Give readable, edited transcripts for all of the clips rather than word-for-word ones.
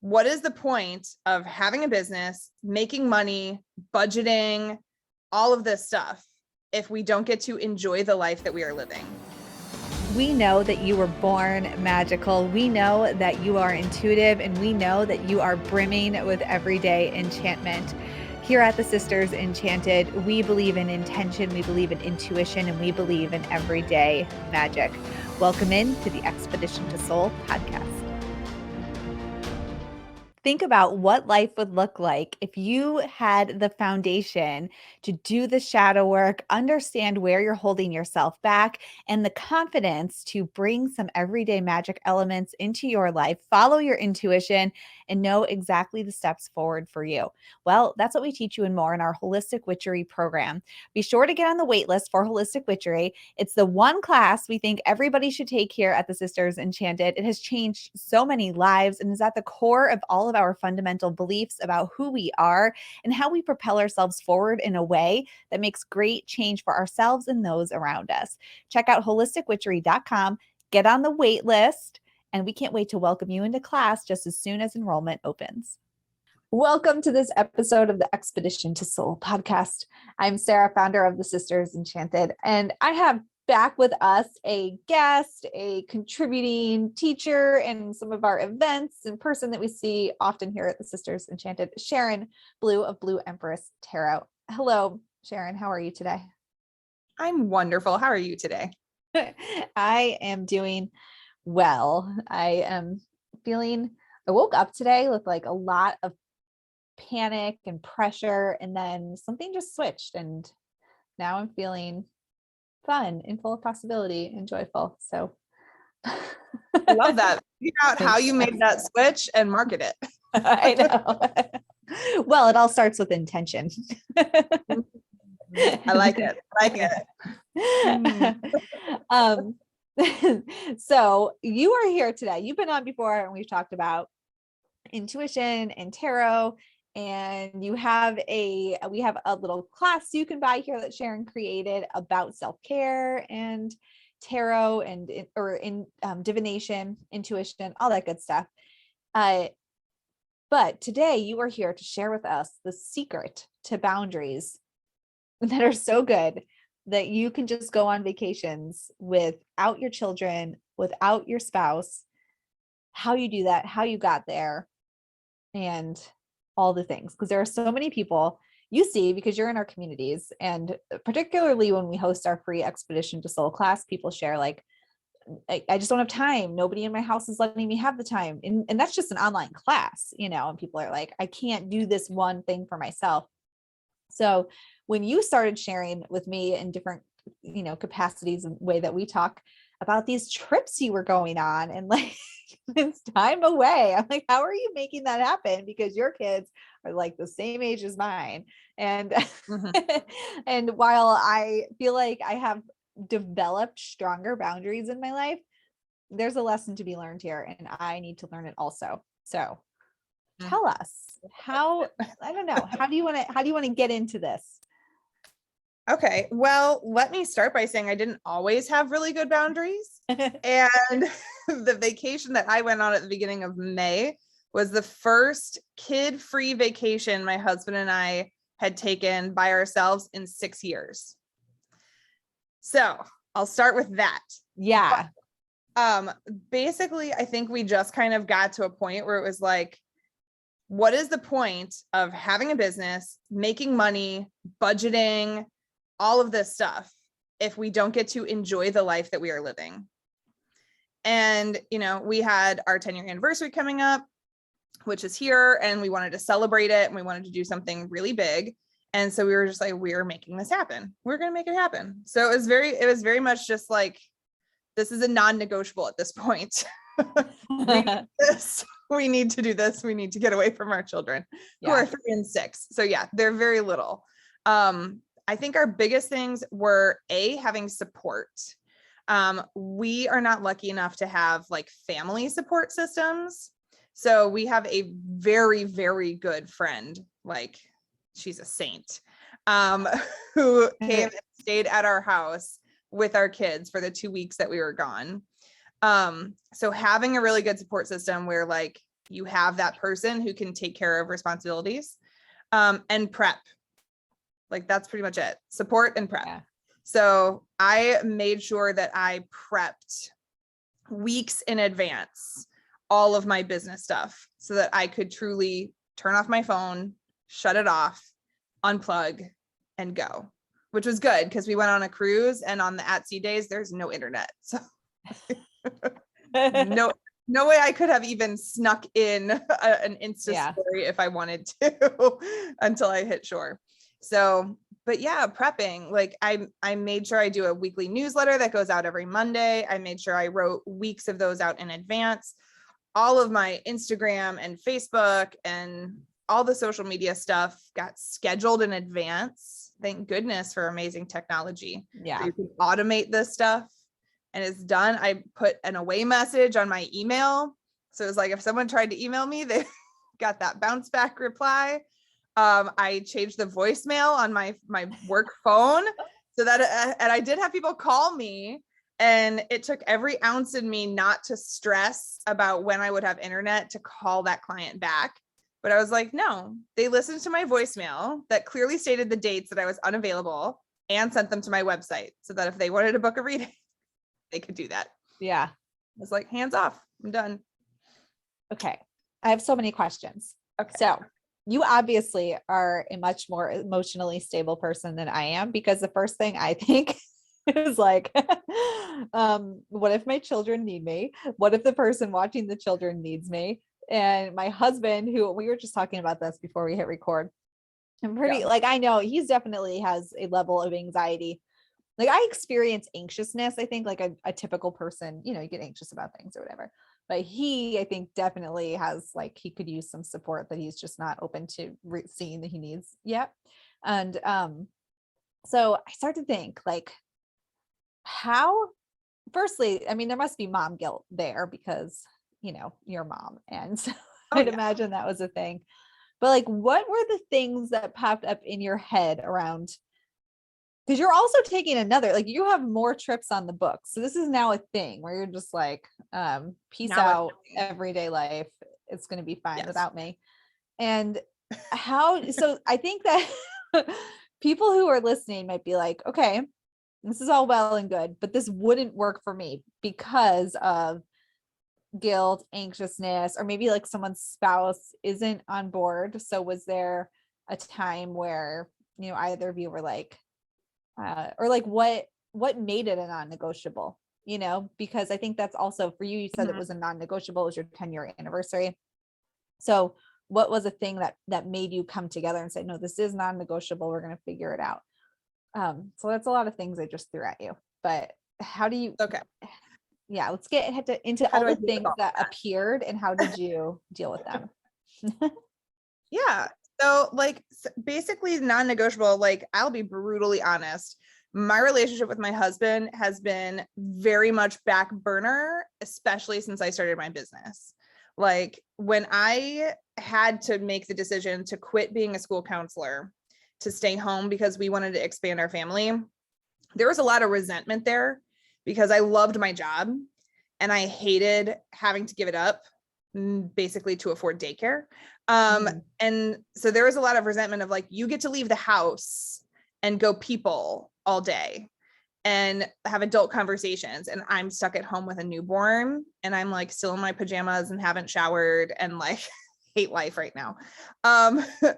what is the point of having a business, making money, budgeting, all of this stuff, if we don't get to enjoy the life that we are living? We know that you were born magical. We know that you are intuitive, and we know that you are brimming with everyday enchantment. Here at the Sisters Enchanted, we believe in intention, we believe in intuition, and we believe in everyday magic. Welcome in to the Expedition to Soul podcast. Think about what life would look like if you had the foundation to do the shadow work, understand where you're holding yourself back, and the confidence to bring some everyday magic elements into your life, follow your intuition, and know exactly the steps forward for you. Well, that's what we teach you and more in our Holistic Witchery program. Be sure to get on the wait list for Holistic Witchery. It's the one class we think everybody should take here at the Sisters Enchanted. It has changed so many lives and is at the core of all of our fundamental beliefs about who we are and how we propel ourselves forward in a way that makes great change for ourselves and those around us. Check out holisticwitchery.com, get on the wait list, and we can't wait to welcome you into class just as soon as enrollment opens. Welcome to this episode of the Expedition to Soul podcast. I'm Sarah, founder of the Sisters Enchanted, and I have back with us a guest, a contributing teacher in some of our events in person that we see often here at the Sisters Enchanted, Sharon Blue of Blue Empress Tarot. Hello, Sharon. How are you today? I'm wonderful. How are you today? I am doing well. I woke up today with like a lot of panic and pressure, and then something just switched, and now I'm feeling fun and full of possibility and joyful. So I love that. Figure out how you made that switch and market it. I know. Well, it all starts with intention. I like it. So you are here today. You've been on before and we've talked about intuition and tarot, and we have a little class you can buy here that Sharon created about self-care and tarot and divination, intuition, all that good stuff. But today you are here to share with us the secret to boundaries that are so good that you can just go on vacations without your children, without your spouse, how you do that, how you got there, and all the things. Because there are so many people you see, because you're in our communities, and particularly when we host our free Expedition to Soul class, people share like, I just don't have time. Nobody in my house is letting me have the time. And that's just an online class, and people are like, I can't do this one thing for myself. So when you started sharing with me in different, capacities and way that we talk about these trips you were going on and like this time away, I'm like, how are you making that happen? Because your kids are like the same age as mine. And, and while I feel like I have developed stronger boundaries in my life, there's a lesson to be learned here, and I need to learn it also. So tell us how do you want to get into this? Okay. Well, let me start by saying I didn't always have really good boundaries. And the vacation that I went on at the beginning of May was the first kid-free vacation my husband and I had taken by ourselves in 6 years. So I'll start with that. Yeah. Basically, I think we just kind of got to a point where it was like, what is the point of having a business, making money, budgeting, all of this stuff, if we don't get to enjoy the life that we are living? And, we had our 10-year anniversary coming up, which is here, and we wanted to celebrate it, and we wanted to do something really big. And so we were just like, we're making this happen. We're going to make it happen. So it was very much just like, this is a non-negotiable at this point. We need to do this. We need to get away from our children who are 3 and 6. So yeah, they're very little. I think our biggest things were having support. We are not lucky enough to have like family support systems. So we have a very, very good friend, like she's a saint, who came and stayed at our house with our kids for the 2 weeks that we were gone. So having a really good support system where like you have that person who can take care of responsibilities, and prep. Like that's pretty much it. Support and prep. Yeah. So I made sure that I prepped weeks in advance all of my business stuff so that I could truly turn off my phone, shut it off, unplug, and go, which was good because we went on a cruise, and on the at-sea days, there's no internet. So no way I could have even snuck in an Insta story if I wanted to until I hit shore. So, but yeah, prepping, like I made sure I do a weekly newsletter that goes out every Monday. I made sure I wrote weeks of those out in advance. All of my Instagram and Facebook and all the social media stuff got scheduled in advance. Thank goodness for amazing technology. Yeah. So you can automate this stuff and it's done. I put an away message on my email. So it was like, if someone tried to email me, they got that bounce back reply. I changed the voicemail on my work phone so that, and I did have people call me, and it took every ounce in me not to stress about when I would have internet to call that client back. But I was like, no, they listened to my voicemail that clearly stated the dates that I was unavailable and sent them to my website so that if they wanted to book a reading, they could do that. Yeah. I was like, hands off, I'm done. Okay. I have so many questions. Okay. So you obviously are a much more emotionally stable person than I am, because the first thing I think is like, what if my children need me? What if the person watching the children needs me? And my husband, who we were just talking about this before we hit record, I'm pretty like, I know he's definitely has a level of anxiety. Like I experience anxiousness, I think like a typical person, you know, you get anxious about things or whatever. But he, I think, definitely has like, he could use some support that he's just not open to seeing that he needs yet. And so I start to think like, how, firstly, I mean, there must be mom guilt there because, you know, you're a mom. And so I'd imagine that was a thing. But like, what were the things that popped up in your head around, because you're also taking another, like you have more trips on the book. So this is now a thing where you're just like, peace now out, everyday life. It's going to be fine without me. And how, so I think that people who are listening might be like, okay, this is all well and good, but this wouldn't work for me because of guilt, anxiousness, or maybe like someone's spouse isn't on board. So was there a time where, you know, either of you were like, or like what made it a non-negotiable, you know, because I think that's also for you, you said it was a non-negotiable, it was your 10-year anniversary. So what was a thing that made you come together and say, no, this is non-negotiable, we're going to figure it out? So that's a lot of things I just threw at you, but how do you, yeah, let's get into all the things that appeared and how did you deal with them? Yeah. So like basically non-negotiable, like I'll be brutally honest. My relationship with my husband has been very much back burner, especially since I started my business. Like when I had to make the decision to quit being a school counselor to stay home because we wanted to expand our family, there was a lot of resentment there because I loved my job and I hated having to give it up basically to afford daycare. And so there was a lot of resentment of like, you get to leave the house and go people all day and have adult conversations. And I'm stuck at home with a newborn and I'm like still in my pajamas and haven't showered and like hate life right now.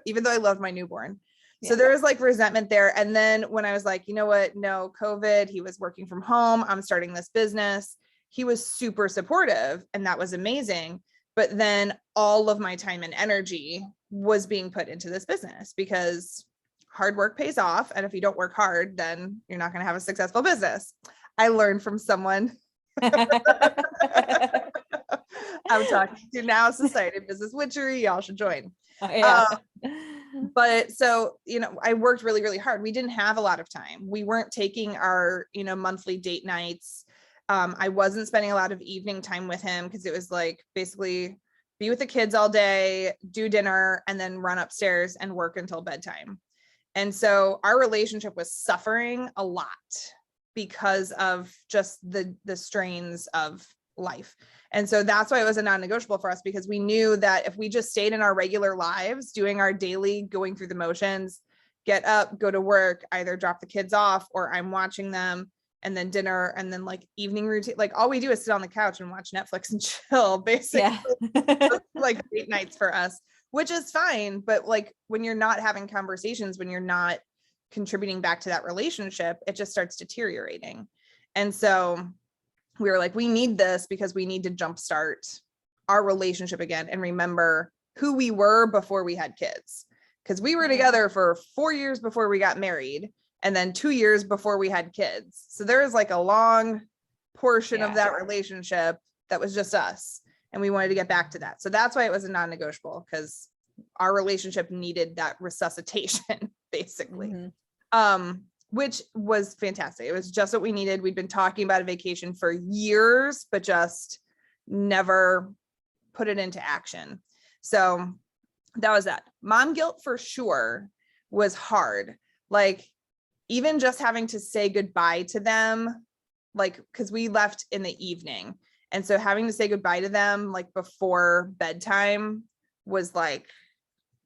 Even though I love my newborn. So there was like resentment there. And then when I was like, you know what, no, COVID, he was working from home, I'm starting this business. He was super supportive and that was amazing. But then all of my time and energy was being put into this business because hard work pays off. And if you don't work hard, then you're not going to have a successful business. I learned from someone I'm talking to now, Society Business Witchery. Y'all should join. But so, you know, I worked really, really hard. We didn't have a lot of time. We weren't taking our, you know, monthly date nights. I wasn't spending a lot of evening time with him because it was like basically be with the kids all day, do dinner, and then run upstairs and work until bedtime. And so our relationship was suffering a lot because of just the strains of life. And so that's why it was a non-negotiable for us, because we knew that if we just stayed in our regular lives, doing our daily, going through the motions, get up, go to work, either drop the kids off or I'm watching them, and then dinner, and then like evening routine, like all we do is sit on the couch and watch Netflix and chill, basically. Yeah. Like date nights for us, which is fine. But like when you're not having conversations, when you're not contributing back to that relationship, it just starts deteriorating. And so we were like, we need this because we need to jumpstart our relationship again and remember who we were before we had kids. Because we were together for 4 years before we got married, and then 2 years before we had kids. So there is like a long portion of that relationship that was just us. And we wanted to get back to that. So that's why it was a non-negotiable, because our relationship needed that resuscitation, basically. Which was fantastic. It was just what we needed. We'd been talking about a vacation for years, but just never put it into action. So that was that. Mom guilt for sure was hard. Like even just having to say goodbye to them, like, because we left in the evening. And so having to say goodbye to them like before bedtime was like,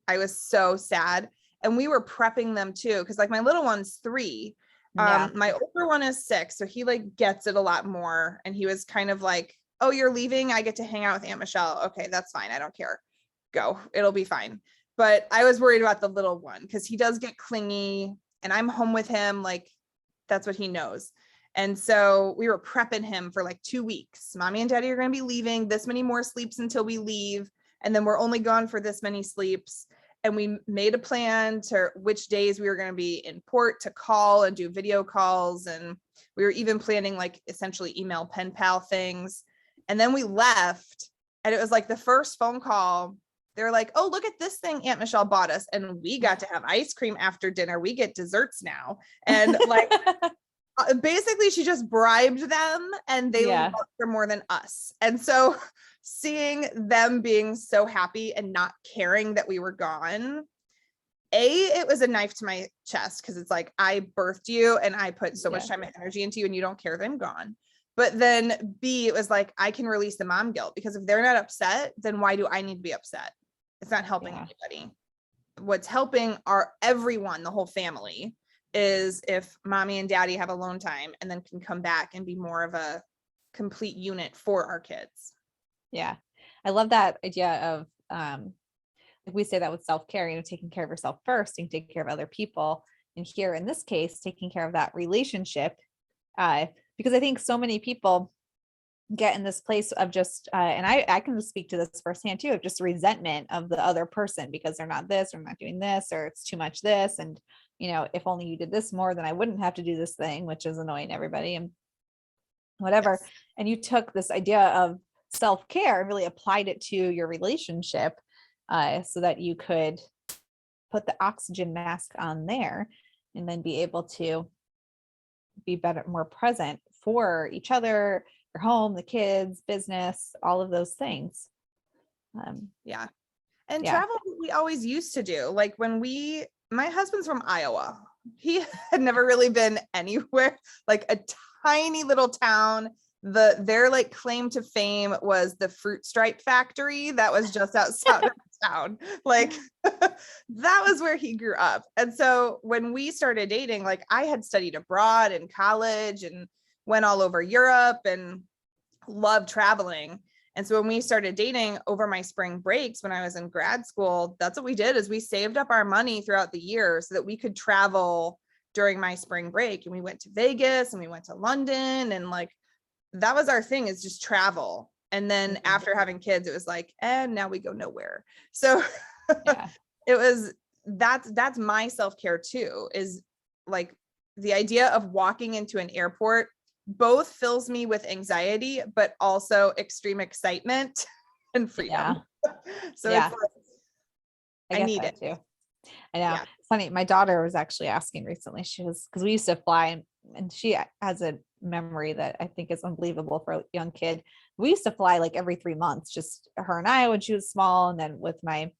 I was so sad. And we were prepping them too, because like my little one's 3. My older one is 6, so he like gets it a lot more. And he was kind of like, oh, you're leaving, I get to hang out with Aunt Michelle. Okay, that's fine, I don't care, go, it'll be fine. But I was worried about the little one because he does get clingy, and I'm home with him, like that's what he knows. And so we were prepping him for like 2 weeks. Mommy and daddy are going to be leaving, this many more sleeps until we leave, and then we're only gone for this many sleeps. And we made a plan to which days we were going to be in port to call and do video calls. And we were even planning like essentially email pen pal things. And then we left, and it was like the first phone call, they're like, oh, look at this thing Aunt Michelle bought us. And we got to have ice cream after dinner. We get desserts now. And like, basically she just bribed them, and they loved her more than us. And so seeing them being so happy and not caring that we were gone, it was a knife to my chest, because it's like, I birthed you and I put so much time and energy into you, and you don't care that I'm gone. But then B, it was like, I can release the mom guilt, because if they're not upset, then why do I need to be upset? It's not helping anybody. What's helping everyone, the whole family, is if mommy and daddy have alone time and then can come back and be more of a complete unit for our kids. Yeah. I love that idea of, like we say that with self-care, taking care of yourself first and taking care of other people. And here in this case, taking care of that relationship, because I think so many people get in this place of just, and I can speak to this firsthand too, of just resentment of the other person because they're not this, or not doing this, or it's too much this. And, if only you did this more, then I wouldn't have to do this thing, which is annoying everybody and whatever. Yes. And you took this idea of self-care and really applied it to your relationship, so that you could put the oxygen mask on there and then be able to be better, more present for each other, your home, the kids, business, all of those things. Travel we always used to do. Like when my husband's from Iowa. He had never really been anywhere, like a tiny little town. Their like claim to fame was the fruit stripe factory that was just outside of town. Like that was where he grew up. And so when we started dating, like I had studied abroad in college and went all over Europe and loved traveling. And so when we started dating over my spring breaks, when I was in grad school, that's what we did, is we saved up our money throughout the year so that we could travel during my spring break. And we went to Vegas and we went to London, and like, that was our thing, is just travel. And then after having kids, it was like, and now we go nowhere. So that's my self-care too, is like the idea of walking into an airport both fills me with anxiety, but also extreme excitement and freedom. So it's like, I need it too. I know. It's funny. My daughter was actually asking recently, because we used to fly, and she has a memory that I think is unbelievable for a young kid. We used to fly like every 3 months, just her and I, when she was small. And then with my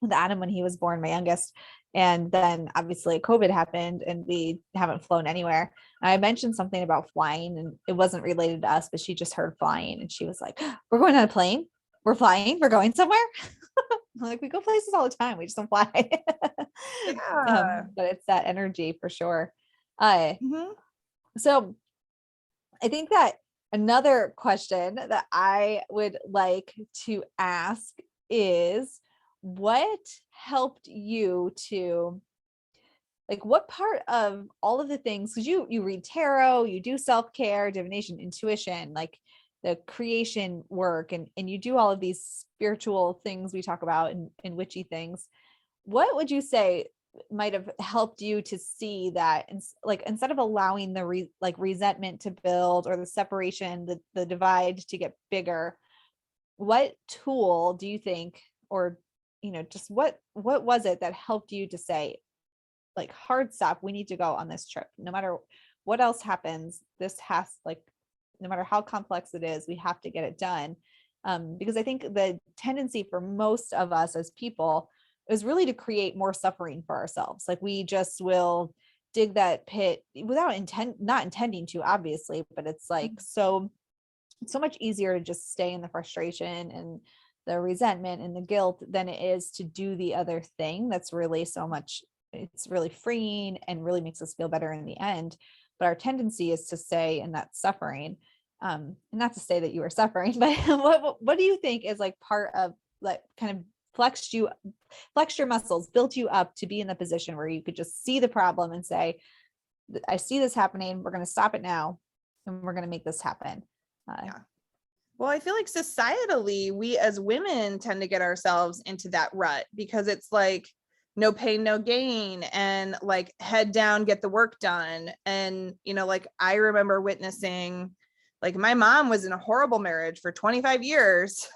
with Adam when he was born, my youngest. And then obviously COVID happened and we haven't flown anywhere. And I mentioned something about flying and it wasn't related to us, but she just heard flying and she was like, we're going on a plane. We're flying. We're going somewhere. Like we go places all the time. We just don't fly. Yeah. But it's that energy for sure. Uh, Mhm. so I think that another question that I would like to ask is what helped you to like what part of all of the things, because you read tarot, you do self-care, divination, intuition, like the creation work, and you do all of these spiritual things we talk about and witchy things. What would you say might have helped you to see that, like instead of allowing the resentment to build or the separation, the divide to get bigger, what tool do you think, or just what was it that helped you to say, like, hard stop, we need to go on this trip no matter what else happens, this has, like, no matter how complex it is, we have to get it done. Because I think the tendency for most of us as people is really to create more suffering for ourselves. Like we just will dig that pit without not intending to, obviously, but it's like so much easier to just stay in the frustration and the resentment and the guilt than it is to do the other thing that's really so much, it's really freeing and really makes us feel better in the end. But our tendency is to stay in that suffering. And not to say that you were suffering, but what do you think is like part of, like, kind of flexed your muscles, built you up to be in the position where you could just see the problem and say, I see this happening, we're going to stop it now and we're going to make this happen. Yeah. Well, I feel like societally, we as women tend to get ourselves into that rut because it's like no pain, no gain, and like head down, get the work done. And, like I remember witnessing, like my mom was in a horrible marriage for 25 years,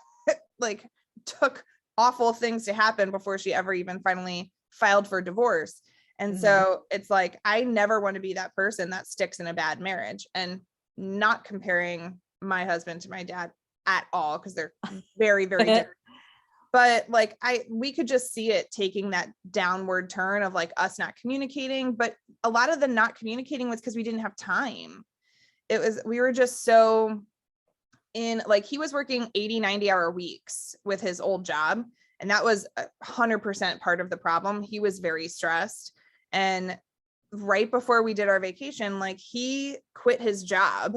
like took awful things to happen before she ever even finally filed for divorce. And so it's like, I never want to be that person that sticks in a bad marriage, and not comparing my husband to my dad at all, because they're very, very different. But like we could just see it taking that downward turn of like us not communicating. But a lot of the not communicating was because we didn't have time. We were just so in, like, he was working 80-90 hour weeks with his old job, and that was 100% part of the problem. He was very stressed, and right before we did our vacation, like he quit his job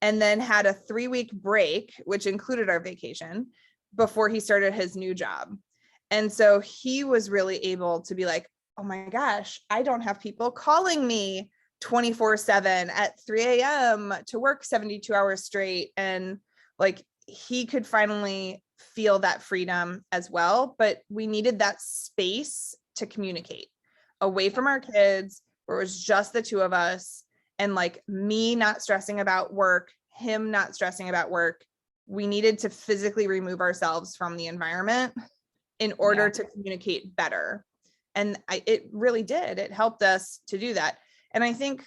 and then had a 3-week break, which included our vacation, before he started his new job. And so he was really able to be like, oh my gosh, I don't have people calling me 24/7 at 3 a.m. to work 72 hours straight. And like he could finally feel that freedom as well. But we needed that space to communicate away from our kids, where it was just the two of us, and like me not stressing about work, him not stressing about work. We needed to physically remove ourselves from the environment in order to communicate better. And it really did. It helped us to do that. And I think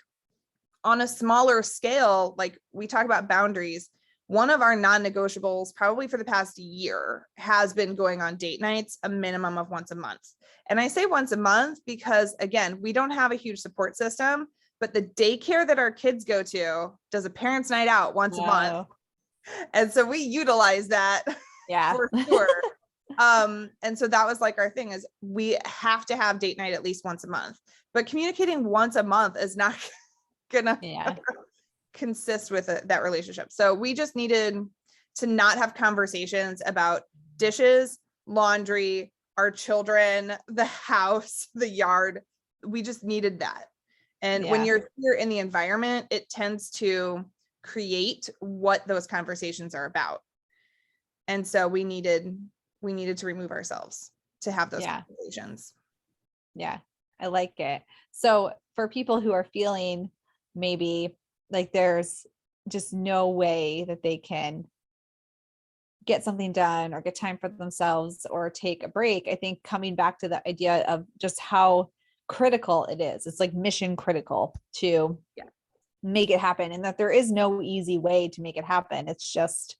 on a smaller scale, like we talk about boundaries, one of our non-negotiables probably for the past year has been going on date nights, a minimum of once a month. And I say once a month because, again, we don't have a huge support system, but the daycare that our kids go to does a parents' night out once a month. And so we utilize that for sure. And so that was like our thing, is we have to have date night at least once a month, but communicating once a month is not gonna consist with that relationship. So we just needed to not have conversations about dishes, laundry, our children, the house, the yard. We just needed that. And when you're here in the environment, it tends to create what those conversations are about. And so we needed to remove ourselves to have those conversations. Yeah, I like it. So for people who are feeling maybe like there's just no way that they can get something done or get time for themselves or take a break, I think coming back to the idea of just how critical it is. It's like mission critical to make it happen, and that there is no easy way to make it happen. It's just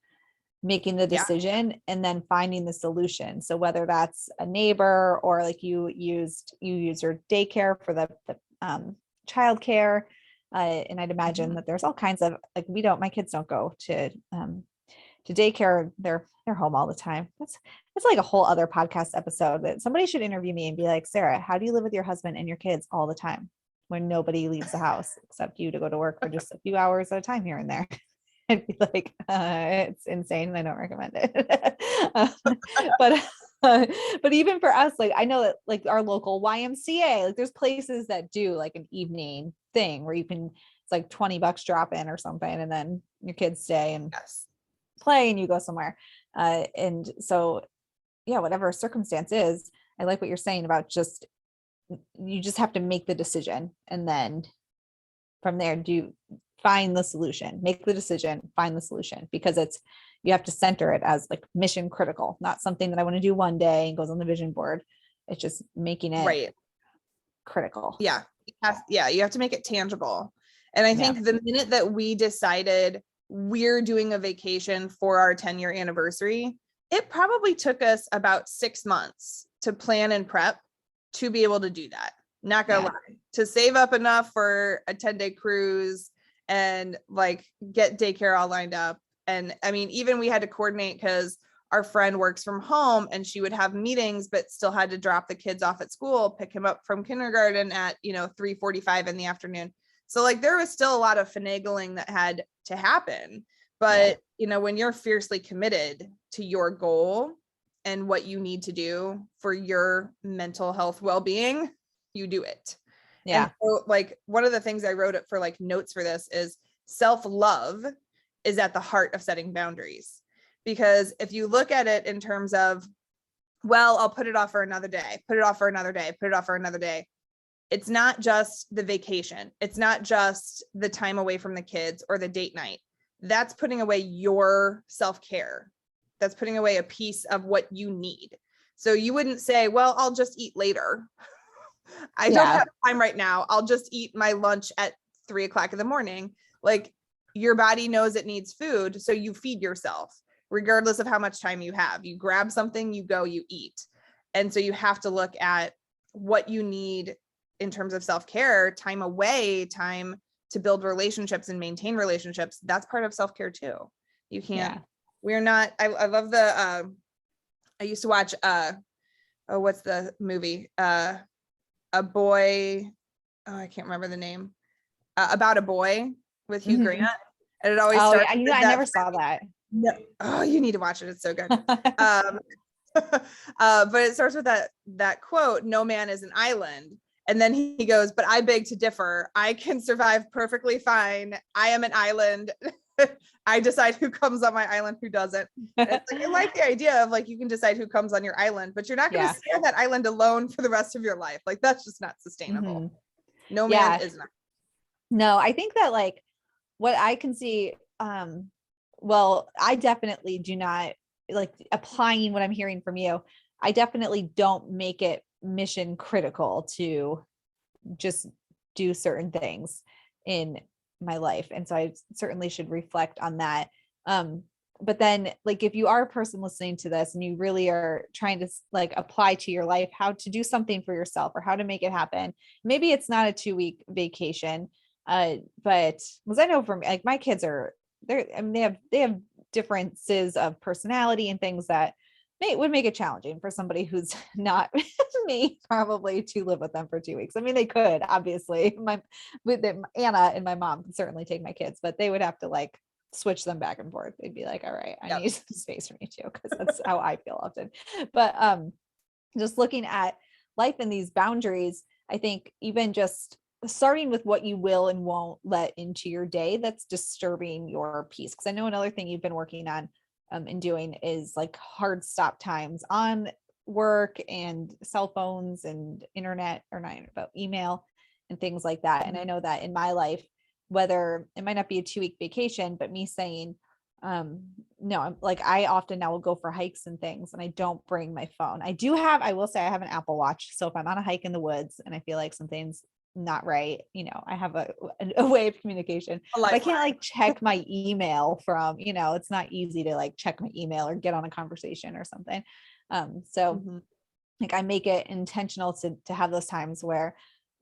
making the decision and then finding the solution. So whether that's a neighbor or like you use your daycare for the childcare, and I'd imagine that there's all kinds of like my kids don't go to daycare. They're home all the time. That's like a whole other podcast episode that somebody should interview me and be like, Sarah, how do you live with your husband and your kids all the time when nobody leaves the house except you to go to work for just a few hours at a time here and there? I'd be like, it's insane and I don't recommend it. but but even for us, like I know that like our local YMCA, like there's places that do like an evening thing where you can, it's like $20 drop in or something, and then your kids stay and play and you go somewhere. And so yeah, whatever circumstance is, I like what you're saying about just, you just have to make the decision and then from there find the solution, make the decision, find the solution, because you have to center it as like mission critical, not something that I want to do one day and goes on the vision board. It's just making it critical. Yeah. You have to make it tangible. And I think the minute that we decided we're doing a vacation for our 10-year anniversary, it probably took us about 6 months to plan and prep to be able to do that. Not gonna lie, to save up enough for a 10-day cruise and like get daycare all lined up. And I mean, even we had to coordinate because our friend works from home and she would have meetings, but still had to drop the kids off at school, pick him up from kindergarten at, 3:45 in the afternoon. So like there was still a lot of finagling that had to happen. But, when you're fiercely committed to your goal and what you need to do for your mental health well-being, you do it. Yeah. And so like one of the things I wrote up for like notes for this is self-love is at the heart of setting boundaries. Because if you look at it in terms of, well, I'll put it off for another day, put it off for another day, put it off for another day. It's not just the vacation. It's not just the time away from the kids or the date night. That's putting away your self-care. That's putting away a piece of what you need. So you wouldn't say, well, I'll just eat later. I don't have time right now. I'll just eat my lunch at 3:00 in the morning. Like your body knows it needs food. So you feed yourself regardless of how much time you have. You grab something, you go, you eat. And so you have to look at what you need in terms of self-care, time away, time to build relationships and maintain relationships. That's part of self-care too. You can't, we're not, I love I used to watch, what's the movie? A Boy, I can't remember the name, About a Boy with Hugh Grant. And it always starts I never saw that. No. Oh, you need to watch it. It's so good. But it starts with that quote, "No man is an island." And then he goes, "But I beg to differ. I can survive perfectly fine. I am an island. I decide who comes on my island, who doesn't." And it's like, I like the idea of like, you can decide who comes on your island, but you're not going to stay on that island alone for the rest of your life. Like, that's just not sustainable. No man is not. No, I think that like what I can see, well, I definitely do not like applying what I'm hearing from you. I definitely don't make it mission critical to just do certain things in my life. And so I certainly should reflect on that. But then like, if you are a person listening to this and you really are trying to like apply to your life, how to do something for yourself or how to make it happen, maybe it's not a 2-week vacation. But because I know from like my kids they have differences of personality and things that would make it challenging for somebody who's not me probably to live with them for 2 weeks. I mean, they could obviously Anna and my mom can certainly take my kids, but they would have to like switch them back and forth. They'd be like, all right, I need some space for me too. Cause that's how I feel often. But, just looking at life and these boundaries, I think even just starting with what you will and won't let into your day that's disturbing your peace. Cause I know another thing you've been working on and doing is like hard stop times on work and cell phones and internet, or not, about email and things like that. And I know that in my life, whether it might not be a 2-week vacation, but me saying, no, I'm like, I often now will go for hikes and things and I don't bring my phone. I will say I have an Apple Watch. So if I'm on a hike in the woods and I feel like something's not right. I have a way of communication, but I can't like check my email from, it's not easy to like check my email or get on a conversation or something. So like I make it intentional to have those times where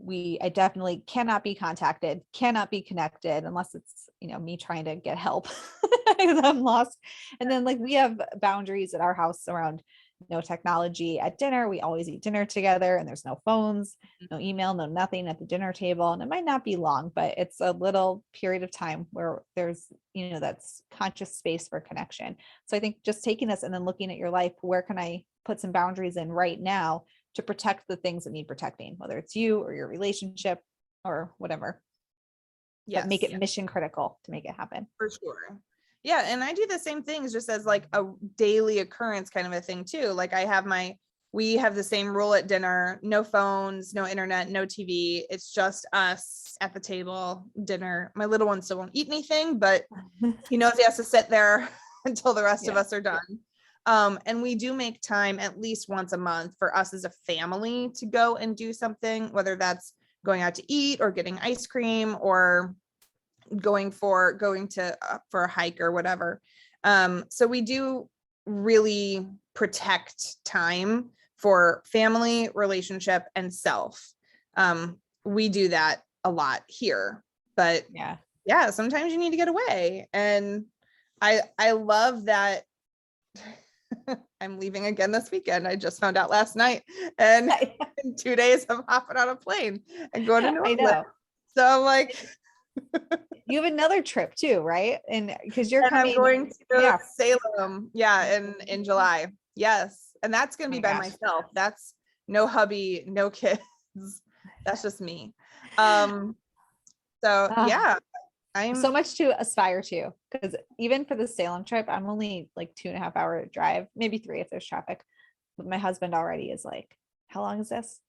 I definitely cannot be contacted, cannot be connected unless it's, me trying to get help because I'm lost. And then like we have boundaries at our house around no technology at dinner. We always eat dinner together and there's no phones, no email, no nothing at the dinner table. And it might not be long, but it's a little period of time where there's, that's conscious space for connection. So I think just taking this and then looking at your life, where can I put some boundaries in right now to protect the things that need protecting, whether it's you or your relationship or whatever. But make it mission critical to make it happen. For sure. Yeah. And I do the same things just as like a daily occurrence kind of a thing too. Like we have the same rule at dinner, no phones, no internet, no TV. It's just us at the table, dinner. My little one still won't eat anything, but he knows he has to sit there until the rest of us are done. And we do make time at least once a month for us as a family to go and do something, whether that's going out to eat or getting ice cream or going for a hike or whatever. So we do really protect time for family, relationship, and self. We do that a lot here, but yeah, sometimes you need to get away. And I love that. I'm leaving again this weekend. I just found out last night, and in 2 days I'm hopping on a plane and going to New Orleans. So I'm like, you have another trip too, right? And because you're coming, I'm going to Salem, in July. Yes, and that's going to be by myself. That's no hubby, no kids. That's just me. So yeah. I'm so much to aspire to, because even for the Salem trip, I'm only like 2.5 hour drive, maybe 3 if there's traffic. But my husband already is like, how long is this?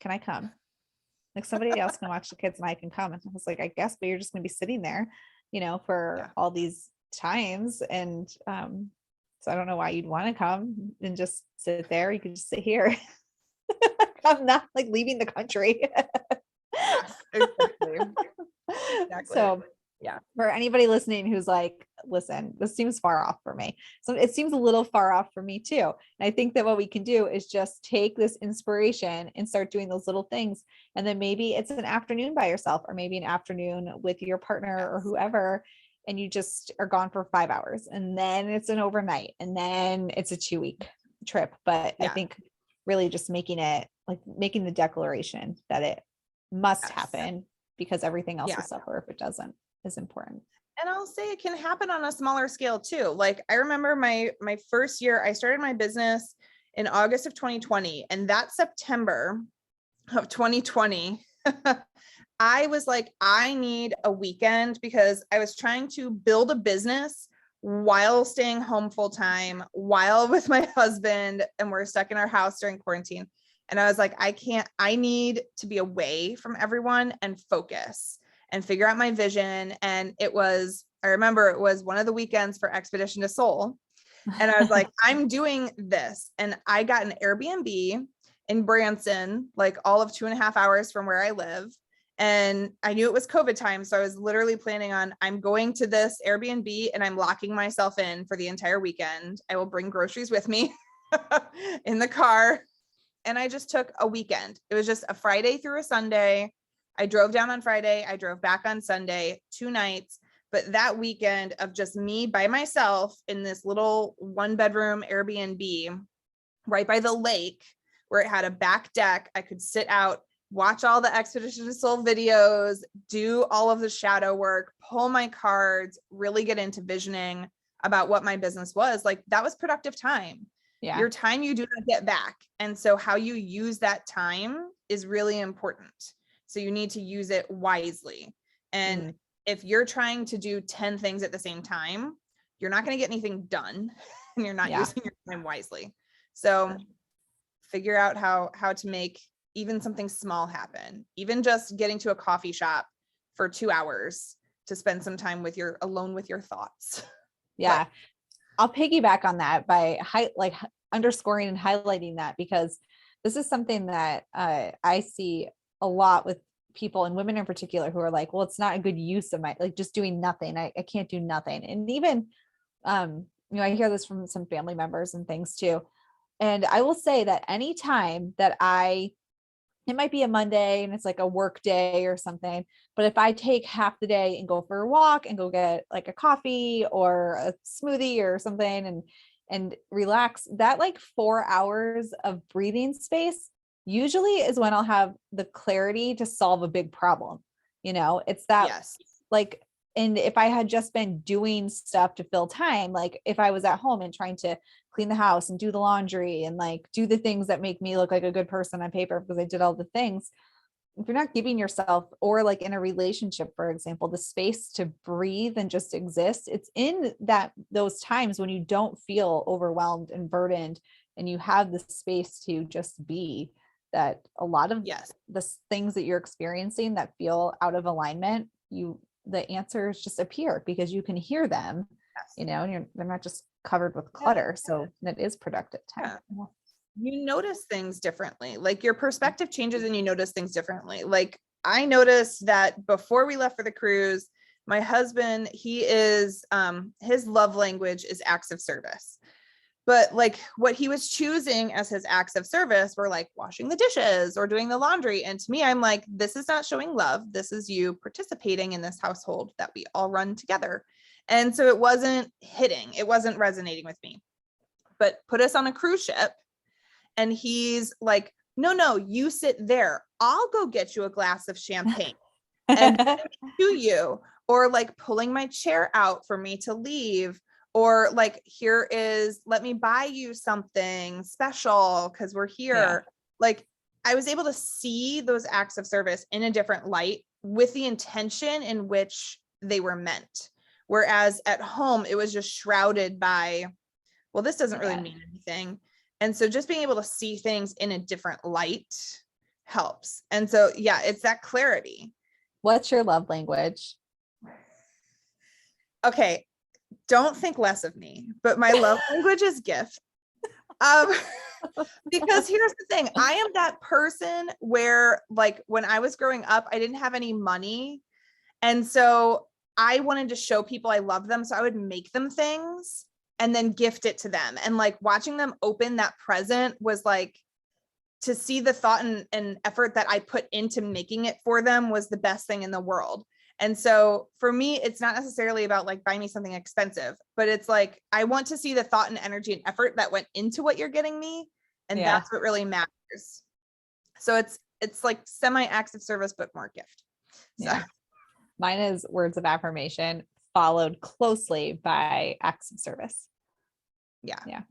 Can I come? Like somebody else can watch the kids and I can come. And I was like, I guess, but you're just gonna be sitting there, for all these times. And so I don't know why you'd want to come and just sit there. You could just sit here. I'm not like leaving the country. Exactly. So yeah, for anybody listening who's like, listen, this seems far off for me. So it seems a little far off for me too. And I think that what we can do is just take this inspiration and start doing those little things. And then maybe it's an afternoon by yourself, or maybe an afternoon with your partner or whoever, and you just are gone for 5 hours, and then it's an overnight, and then it's a 2-week trip. But I think really just making the declaration that it must happen, because everything else will suffer if it doesn't, is important. And I'll say it can happen on a smaller scale too. Like I remember my first year, I started my business in August of 2020, and that September of 2020, I was like, I need a weekend, because I was trying to build a business while staying home full time, while with my husband, and we're stuck in our house during quarantine. And I was like, I need to be away from everyone and focus and figure out my vision. And I remember it was one of the weekends for Expedition to Soul. And I was like, I'm doing this. And I got an Airbnb in Branson, like all of 2.5 hours from where I live. And I knew it was COVID time. So I was literally planning on, I'm going to this Airbnb and I'm locking myself in for the entire weekend. I will bring groceries with me in the car. And I just took a weekend. It was just a Friday through a Sunday. I drove down on Friday. I drove back on Sunday, 2 nights. But that weekend of just me by myself in this little 1-bedroom Airbnb right by the lake, where it had a back deck, I could sit out, watch all the Expedition to Soul videos, do all of the shadow work, pull my cards, really get into visioning about what my business was. Like that was productive time. Yeah. Your time you do not get back. And so how you use that time is really important. So you need to use it wisely. And if you're trying to do 10 things at the same time, you're not going to get anything done, and you're not using your time wisely. So figure out how to make even something small happen, even just getting to a coffee shop for 2 hours to spend some time alone with your thoughts. Yeah. But I'll piggyback on that by underscoring and highlighting that, because this is something that I see a lot with people, and women in particular, who are like, well, it's not a good use of my, like, just doing nothing. I can't do nothing. And even, I hear this from some family members and things too. And I will say that anytime that it might be a Monday and it's like a work day or something, but if I take half the day and go for a walk and go get like a coffee or a smoothie or something and relax, that like 4 hours of breathing space usually is when I'll have the clarity to solve a big problem. It's that Yes. like, and if I had just been doing stuff to fill time, like if I was at home and trying to clean the house and do the laundry and like do the things that make me look like a good person on paper because I did all the things, if you're not giving yourself, or like in a relationship, for example, the space to breathe and just exist, it's in those times when you don't feel overwhelmed and burdened and you have the space to just be, that a lot of the things that you're experiencing that feel out of alignment, the answers just appear because you can hear them, and they're not just covered with clutter. So that is productive time. Yeah. You notice things differently, like your perspective changes and you notice things differently. Like I noticed that before we left for the cruise, my husband, his love language is acts of service. But like what he was choosing as his acts of service were like washing the dishes or doing the laundry. And to me, I'm like, this is not showing love. This is you participating in this household that we all run together. And so it wasn't hitting, it wasn't resonating with me. But put us on a cruise ship and he's like, no, you sit there. I'll go get you a glass of champagne and to you, or like pulling my chair out for me to leave. Or like, let me buy you something special because we're here. Yeah. Like I was able to see those acts of service in a different light with the intention in which they were meant. Whereas at home, it was just shrouded by, well, this doesn't really mean anything. And so just being able to see things in a different light helps. And so, yeah, it's that clarity. What's your love language? Okay. Don't think less of me, but my love language is gift. Because here's the thing, I am that person where like when I was growing up, I didn't have any money. And so I wanted to show people I love them. So I would make them things and then gift it to them. And like watching them open that present was like, to see the thought and effort that I put into making it for them was the best thing in the world. And so for me, it's not necessarily about like buying me something expensive, but it's like, I want to see the thought and energy and effort that went into what you're getting me. And that's what really matters. So it's like semi acts of service, but more gift. So. Yeah. Mine is words of affirmation followed closely by acts of service. Yeah. Yeah.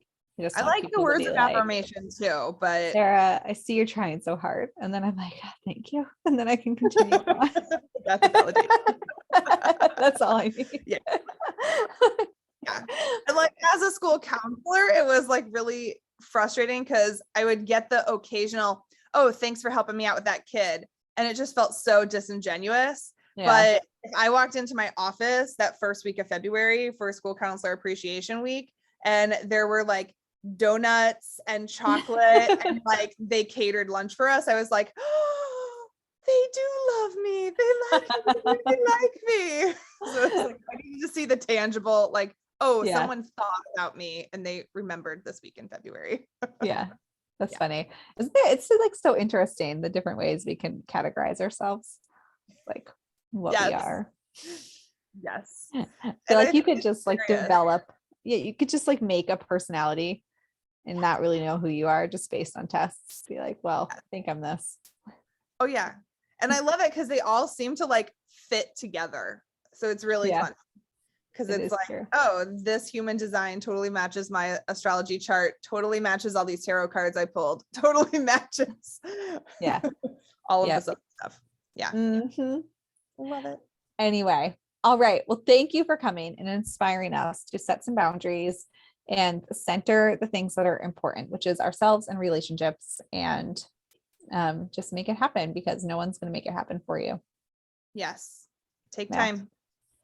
I like the words of affirmation too, but Sarah, I see you're trying so hard. And then I'm like, oh, thank you. And then I can continue on. That's a validation. That's all I need. Yeah. Yeah. And like as a school counselor, it was like really frustrating because I would get the occasional, oh, thanks for helping me out with that kid. And it just felt so disingenuous. Yeah. But if I walked into my office that first week of February for School Counselor Appreciation Week, and there were like donuts and chocolate and like they catered lunch for us, I was like, oh, they do love me. They like me. So it's like, I need to see the tangible, like, oh, someone thought about me and they remembered this week in February. Yeah. That's funny. Isn't it? It's like so interesting, the different ways we can categorize ourselves, like what we are. Yes. I feel like you could just like develop, you could just like make a personality and not really know who you are just based on tests. Be like, well, I think I'm this. Oh yeah. And I love it because they all seem to like fit together. So it's really fun. Because it's like, true. Oh, this human design totally matches my astrology chart, totally matches all these tarot cards I pulled, totally matches. Yeah. All of this other stuff. Yeah. Mm-hmm. Love it. Anyway. All right. Well, thank you for coming and inspiring us to set some boundaries and center the things that are important, which is ourselves and relationships, and just make it happen because no one's going to make it happen for you. Yes. Take time.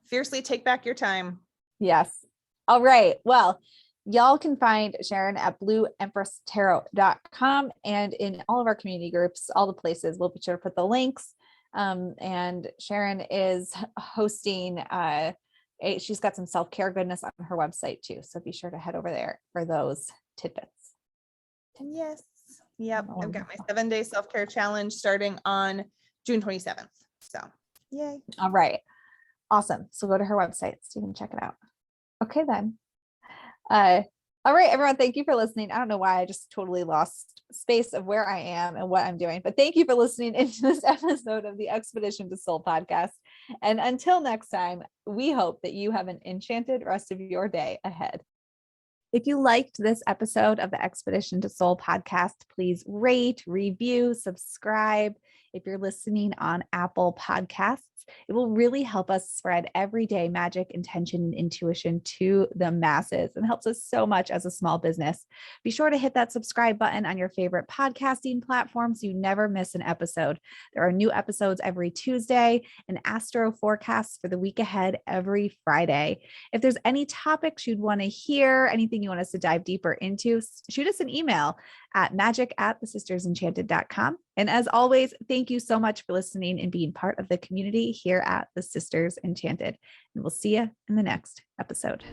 Fiercely take back your time. Yes. All right. Well, y'all can find Sharon at blueempresstarot.com and in all of our community groups, all the places. We'll be sure to put the links And Sharon is hosting, she's got some self-care goodness on her website too. So be sure to head over there for those tidbits. Yes. Yep. I've got my 7-day self-care challenge starting on June 27th. So yay. All right. Awesome. So go to her website so you can check it out. Okay, then. All right, everyone. Thank you for listening. I don't know why I just totally lost space of where I am and what I'm doing, but thank you for listening into this episode of the Expedition to Soul podcast. And until next time, we hope that you have an enchanted rest of your day ahead. If you liked this episode of the Expedition to Soul podcast, please rate, review, subscribe. If you're listening on Apple Podcasts, it will really help us spread everyday magic, intention, and intuition to the masses and helps us so much as a small business. Be sure to hit that subscribe button on your favorite podcasting platform so you never miss an episode. There are new episodes every Tuesday and astro forecasts for the week ahead every Friday. If there's any topics you'd want to hear, anything you want us to dive deeper into, shoot us an email at magic@thesistersenchanted.com. And as always, thank you so much for listening and being part of the community here at the Sisters Enchanted. And we'll see you in the next episode.